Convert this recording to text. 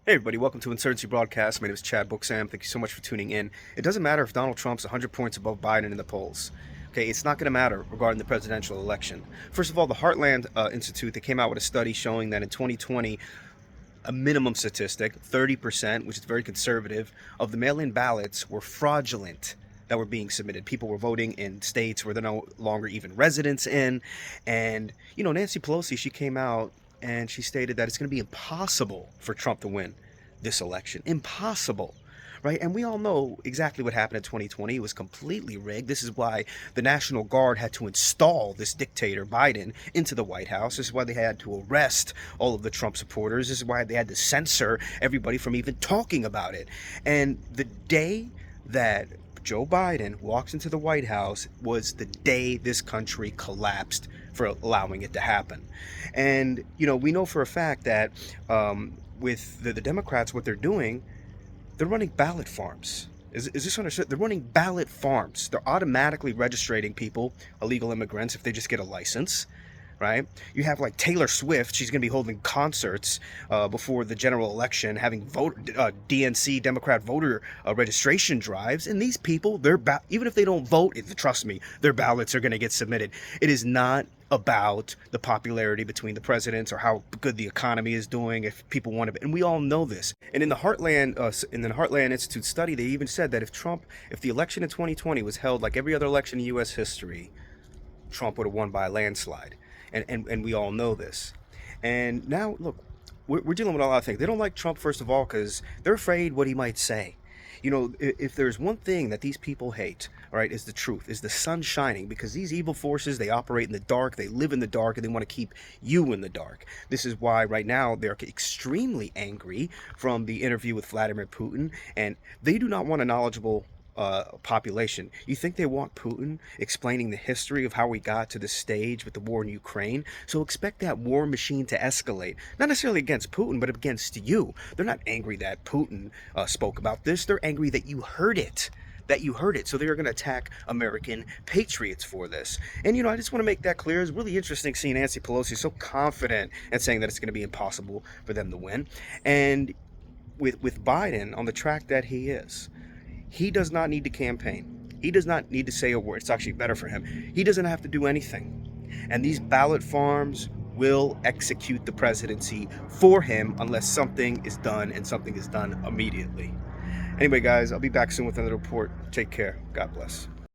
Hey everybody, welcome to Insurgency Broadcast. My name is Chad Booksam. Thank you so much for tuning in. It doesn't matter if Donald Trump's 100 points above Biden in the polls. Okay, it's not going to matter regarding the presidential election. First of all, the Heartland Institute, they came out with a study showing that in 2020, a minimum statistic, 30%, which is very conservative, of the mail-in ballots were fraudulent that were being submitted. People were voting in states where they're no longer even residents in. And, Nancy Pelosi, she came out and she stated that it's going to be impossible for Trump to win this election. Impossible. Right? And we all know exactly what happened in 2020. It was completely rigged. This is why the National Guard had to install this dictator, Biden, into the White House. This is why they had to arrest all of the Trump supporters. This is why they had to censor everybody from even talking about it. And the day that Joe Biden walks into the White House was the day this country collapsed for allowing it to happen. And, we know for a fact that with the Democrats, what they're doing, they're running ballot farms. Is this understood? They're running ballot farms. They're automatically registering people, illegal immigrants, if they just get a license, right? You have like Taylor Swift. She's going to be holding concerts before the general election, having DNC, Democrat voter registration drives. And these people, even if they don't vote, trust me, their ballots are going to get submitted. It is not about the popularity between the presidents or how good the economy is doing, if people want to, and we all know this. And in the Heartland Institute study, they even said that if the election in 2020 was held like every other election in U.S. history, Trump would have won by a landslide. And we all know this. And now, look, we're dealing with a lot of things. They don't like Trump, first of all, because they're afraid what he might say. If there's one thing that these people hate, all right, is the truth, is the sun shining, because these evil forces, they operate in the dark, they live in the dark, and they want to keep you in the dark. This is why right now they're extremely angry from the interview with Vladimir Putin, and they do not want a knowledgeable population. You think they want Putin explaining the history of how we got to this stage with the war in Ukraine? So expect that war machine to escalate. Not necessarily against Putin, but against you. They're not angry that Putin spoke about this. They're angry that you heard it. So they're going to attack American patriots for this. And, I just want to make that clear. It's really interesting seeing Nancy Pelosi so confident and saying that it's going to be impossible for them to win. And with Biden on the track that he is, he does not need to campaign. He does not need to say a word. It's actually better for him. He doesn't have to do anything. And these ballot farms will execute the presidency for him unless something is done, and something is done immediately. Anyway, guys, I'll be back soon with another report. Take care. God bless.